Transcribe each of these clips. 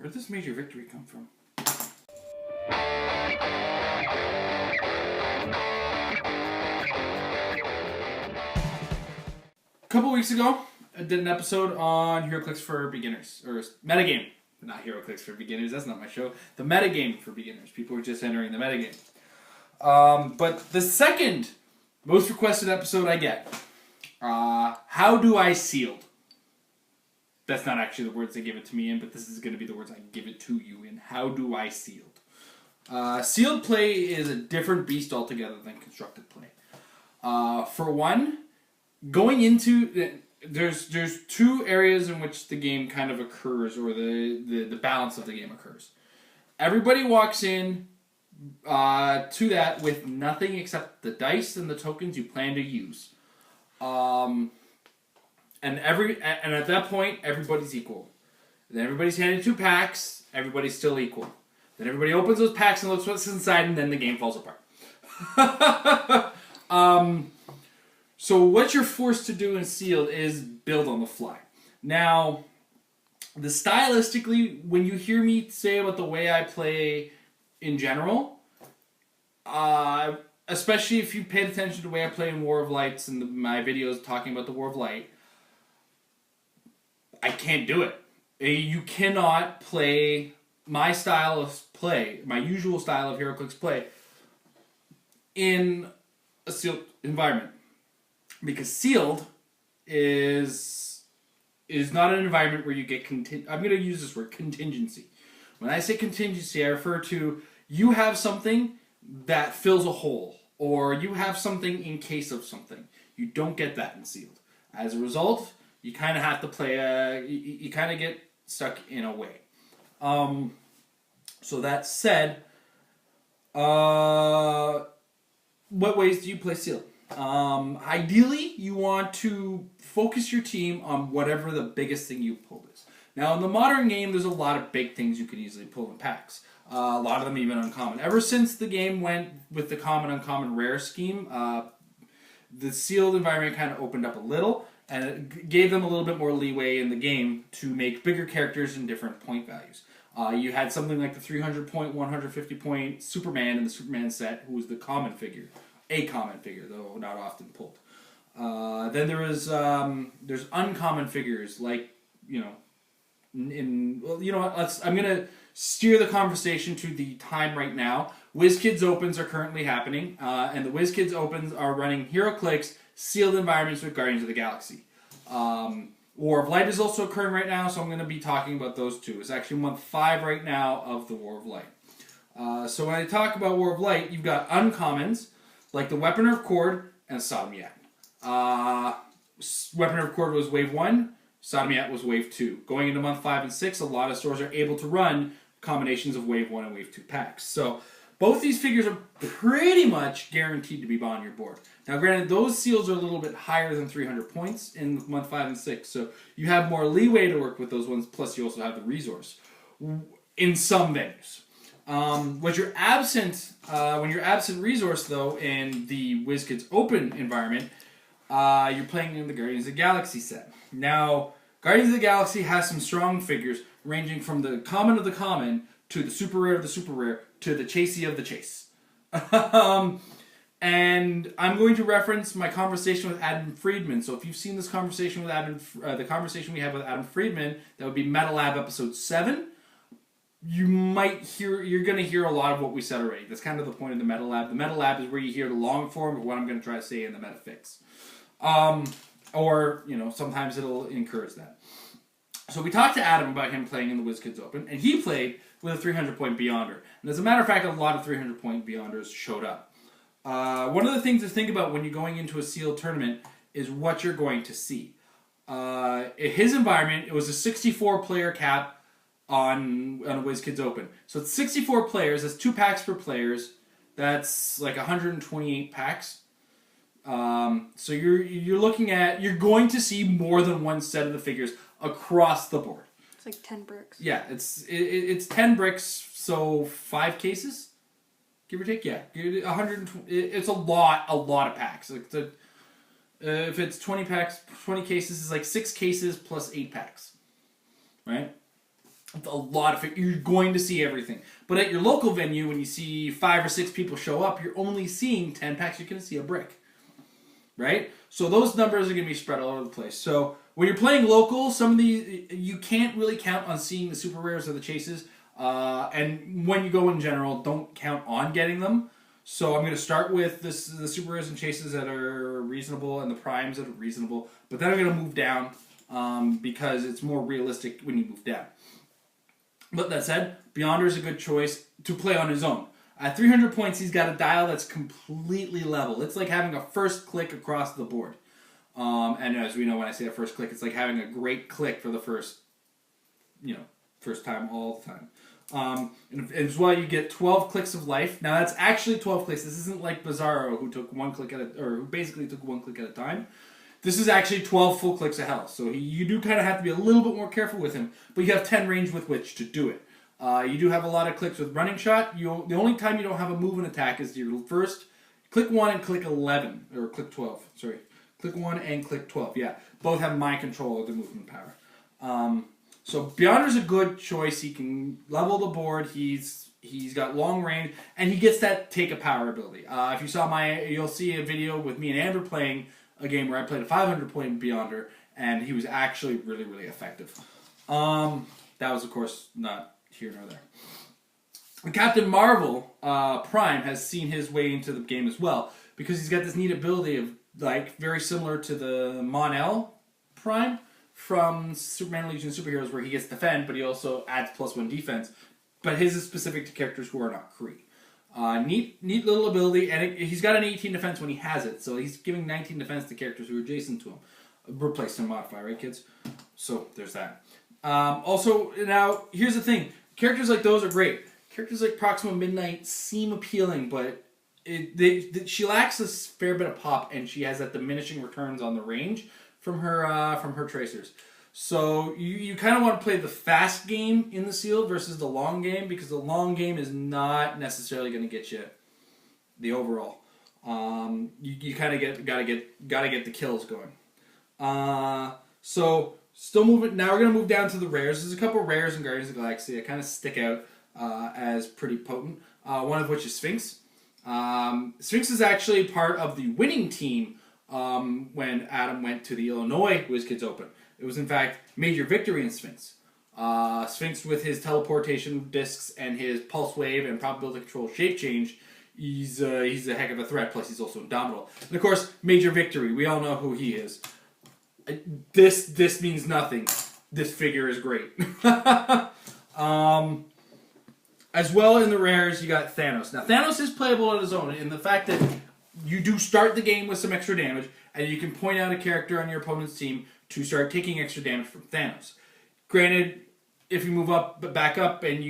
Where'd this major victory come from? A couple weeks ago, I did an episode on Heroclix for beginners, or metagame. Not Heroclix for beginners, that's not my show. The metagame for beginners. People were just entering the metagame. But the second most requested episode I get, how do I sealed? That's not actually the words they give it to me in, but this is going to be the words I give it to you in. How do I sealed? Sealed play is a different beast altogether than constructed play. For one, going into... There's two areas in which the game kind of occurs, or the balance of the game occurs. Everybody walks in to that with nothing except the dice and the tokens you plan to use. And at that point, everybody's equal. Then everybody's handed 2 packs, everybody's still equal. Then everybody opens those packs and looks what's inside, and then the game falls apart. So what you're forced to do in Sealed is build on the fly. Now, stylistically, when you hear me say about the way I play in general, especially if you paid attention to the way I play in War of Lights and my videos talking about the War of Light, I can't do it. You cannot play my style of play, my usual style of Heroclix play, in a sealed environment. Because sealed is not an environment where you get I'm going to use this word, contingency. When I say contingency, I refer to you have something that fills a hole, or you have something in case of something. You don't get that in sealed. As a result, you kind of have to play you kind of get stuck in a way. So that said, what ways do you play sealed? Ideally, you want to focus your team on whatever the biggest thing you pull is. Now, in the modern game, there's a lot of big things you can easily pull in packs. A lot of them even uncommon. Ever since the game went with the common, uncommon, rare scheme, the sealed environment kind of opened up a little, and it gave them a little bit more leeway in the game to make bigger characters and different point values. You had something like the 300 point, 150 point Superman in the Superman set, who was the common figure. A common figure, though not often pulled. Then there's uncommon figures, like, I'm gonna steer the conversation to the time right now. WizKids Opens are currently happening, and the WizKids Opens are running Heroclix sealed environments with Guardians of the Galaxy. War of Light is also occurring right now, so I'm going to be talking about those two. It's actually month 5 right now of the War of Light. So when I talk about War of Light, you've got uncommons, like the Weaponer of Cord and Sodomyat. Weaponer of Cord was wave 1, Sodomyat was wave 2. Going into month 5 and 6, a lot of stores are able to run combinations of wave 1 and wave 2 packs. So both these figures are pretty much guaranteed to be on your board. Now granted, those seals are a little bit higher than 300 points in month 5 and 6, so you have more leeway to work with those ones, plus you also have the resource in some venues. When you're absent resource, though, in the WizKids Open environment, you're playing in the Guardians of the Galaxy set. Now, Guardians of the Galaxy has some strong figures, ranging from the common of the common, to the super rare of the super rare, to the chasey of the chase. And I'm going to reference my conversation with Adam Friedman. So if you've seen this conversation with the conversation we had with Adam Friedman, that would be Metal Lab episode 7. You're going to hear a lot of what we said already. That's kind of the point of the Metal Lab. The Metal Lab is where you hear the long form of what I'm going to try to say in the metafix. Or, sometimes it'll encourage that. So we talked to Adam about him playing in the WizKids Open, and he played with a 300-point Beyonder. And as a matter of fact, a lot of 300-point Beyonders showed up. One of the things to think about when you're going into a sealed tournament is what you're going to see. In his environment, it was a 64-player cap on a WizKids Open. So it's 64 players. That's 2 packs per players. That's like 128 packs. So you're going to see more than one set of the figures across the board. It's like 10 bricks. Yeah, it's 10 bricks, so 5 cases, give or take. Yeah, 120. It's a lot of packs. If it's 20 packs, 20 cases is like 6 cases plus 8 packs, right? It's a lot of you're going to see everything. But at your local venue, when you see 5 or 6 people show up, you're only seeing 10 packs. You're going to see a brick, right? So those numbers are going to be spread all over the place. So when you're playing local, some of these you can't really count on seeing the super rares or the chases. And when you go in general, don't count on getting them. So I'm going to start with the super rares and chases that are reasonable and the primes that are reasonable. But then I'm going to move down because it's more realistic when you move down. But that said, Beyonder is a good choice to play on his own. At 300 points, he's got a dial that's completely level. It's like having a first click across the board. And as we know, when I say a first click, it's like having a great click for the first time all the time. And as well, you get 12 clicks of life. Now that's actually 12 clicks. This isn't like Bizarro, who took one click who basically took one click at a time. This is actually 12 full clicks of health, so you do kind of have to be a little bit more careful with him, but you have 10 range with which to do it. You do have a lot of clicks with running shot. The only time you don't have a move and attack is your first click 1 and click 11, or click 12, sorry. Click 1 and click 12, yeah. Both have my control of the movement power. So Beyonder's a good choice. He can level the board, he's got long range, and he gets that take a power ability. If you saw you'll see a video with me and Amber playing a game where I played a 500 point Beyonder, and he was actually really, really effective. That was, of course, not here nor there. Captain Marvel Prime has seen his way into the game as well, because he's got this neat ability of, like, very similar to the Mon-El Prime from Superman Legion of Superheroes, where he gets defend, but he also adds +1 defense. But his is specific to characters who are not Kree. Neat little ability, and he's got an 18 defense when he has it, so he's giving 19 defense to characters who are adjacent to him. Replaced and modify, right, kids? So there's that. Also, now here's the thing: characters like those are great. Characters like Proxima Midnight seem appealing, but she lacks a fair bit of pop, and she has that diminishing returns on the range from her tracers. So you kind of want to play the fast game in the sealed versus the long game, because the long game is not necessarily going to get you the overall. You kind of gotta get the kills going. So still moving. Now we're gonna move down to the rares. There's a couple rares in Guardians of the Galaxy that kind of stick out as pretty potent. One of which is Sphinx. Sphinx is actually part of the winning team when Adam went to the Illinois WizKids Open. It was, in fact, major victory in Sphinx. Sphinx, with his teleportation discs and his pulse wave and probability control shape change, he's a heck of a threat. Plus, he's also indomitable. And, of course, major victory. We all know who he is. This means nothing. This figure is great. As well, in the rares, you got Thanos. Now, Thanos is playable on his own in the fact that you do start the game with some extra damage, and you can point out a character on your opponent's team to start taking extra damage from Thanos. Granted, if you move back up, and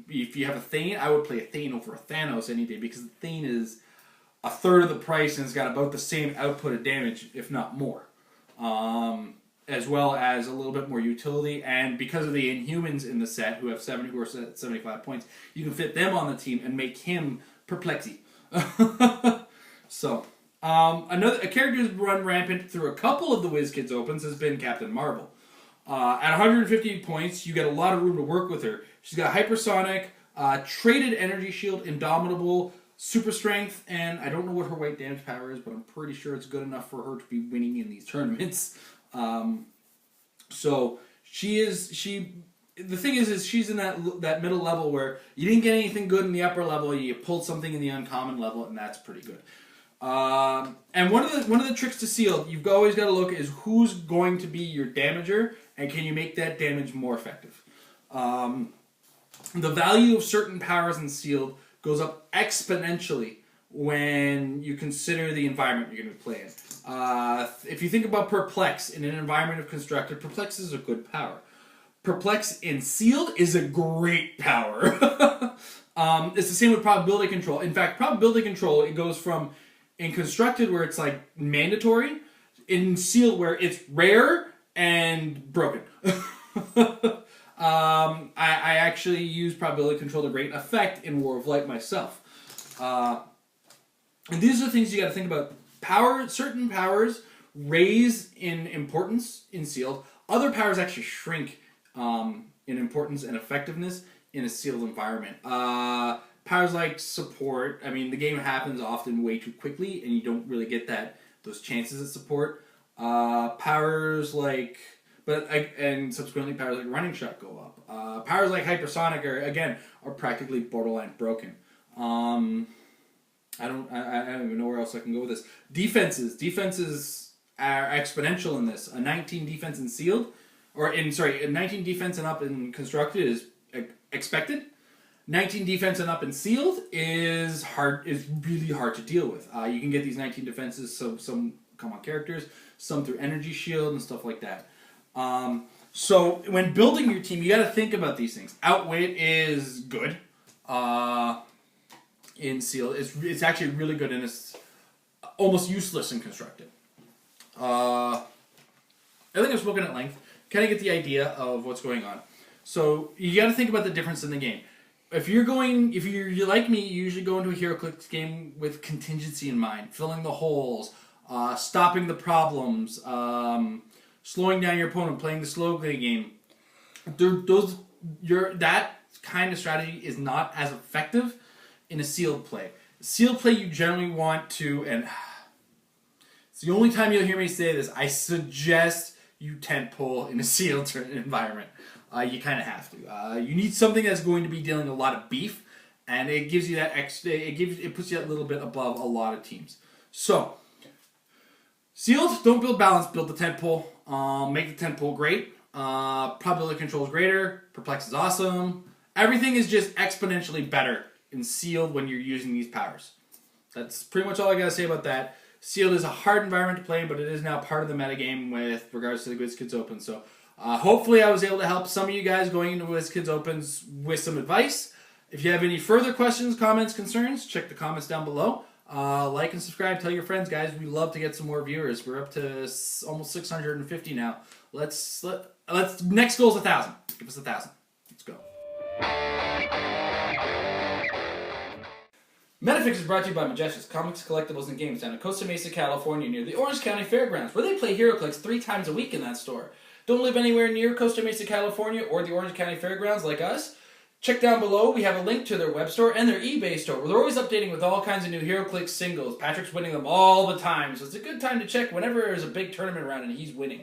if you have a Thane, I would play a Thane over a Thanos any day, because the Thane is a third of the price and has got about the same output of damage, if not more. As well as a little bit more utility, and because of the Inhumans in the set, who are set at 75 points, you can fit them on the team and make him Perplexy. So, a character who's run rampant through a couple of the WizKids Opens has been Captain Marvel. At 150 points, you get a lot of room to work with her. She's got Hypersonic, Traded Energy Shield, Indomitable, Super Strength, and I don't know what her white damage power is, but I'm pretty sure it's good enough for her to be winning in these tournaments. So the thing is she's in that middle level where you didn't get anything good in the upper level, you pulled something in the uncommon level, and that's pretty good. And one of the tricks to seal, you've always got to look is who's going to be your damager, and can you make that damage more effective. The value of certain powers in sealed goes up exponentially when you consider the environment you're going to play in. If you think about Perplex in an environment of Constructed, Perplex is a good power. Perplex in Sealed is a great power. It's the same with Probability Control. In fact, Probability Control, it goes from in Constructed, where it's like mandatory, in Sealed, where it's rare and broken. I actually use Probability Control to great effect in War of Light myself. And these are the things you got to think about. Certain powers raise in importance in Sealed. Other powers actually shrink in importance and effectiveness in a sealed environment. Powers like support, I mean, the game happens often way too quickly, and you don't really get those chances at support. Powers like, and subsequently powers like running shot go up. Powers like hypersonic are practically borderline broken. I don't even know where else I can go with this. Defenses are exponential in this. A 19 defense in sealed, a 19 defense and up in constructed is expected. 19 defense and up in sealed is really hard to deal with. You can get these 19 defenses, some come on characters, some through energy shield and stuff like that. So when building your team, you got to think about these things. Outwit is good in sealed. It's actually really good, and it's almost useless in constructed. I think I've spoken at length. Kind of get the idea of what's going on. So you got to think about the difference in the game. If you're like me, you usually go into a Heroclix game with contingency in mind, filling the holes, stopping the problems, slowing down your opponent, playing the slow play game. That kind of strategy is not as effective in a sealed play. Sealed play, you generally want to, and it's the only time you'll hear me say this, I suggest you tent pole in a sealed environment. You kind of have to. You need something that's going to be dealing a lot of beef, and it gives you that extra. It puts you a little bit above a lot of teams. So, sealed, don't build balance. Build the tent pole. Make the tent pole great. Probability control is greater. Perplex is awesome. Everything is just exponentially better in sealed when you're using these powers. That's pretty much all I gotta say about that. Sealed is a hard environment to play, but it is now part of the metagame with regards to the WizKids Open. So. Hopefully I was able to help some of you guys going into WizKids Opens with some advice. If you have any further questions, comments, concerns, check the comments down below. Like and subscribe. Tell your friends, guys. We love to get some more viewers. We're up to almost 650 now. Let's next goal is 1,000. Give us 1,000. Let's go. Metafix is brought to you by Majestics Comics, Collectibles, and Games down in Costa Mesa, California, near the Orange County Fairgrounds, where they play Heroclix 3 times a week in that store. Don't live anywhere near Costa Mesa, California, or the Orange County Fairgrounds like us? Check down below. We have a link to their web store and their eBay store, where they're always updating with all kinds of new Heroclix singles. Patrick's winning them all the time, so it's a good time to check whenever there's a big tournament around and he's winning.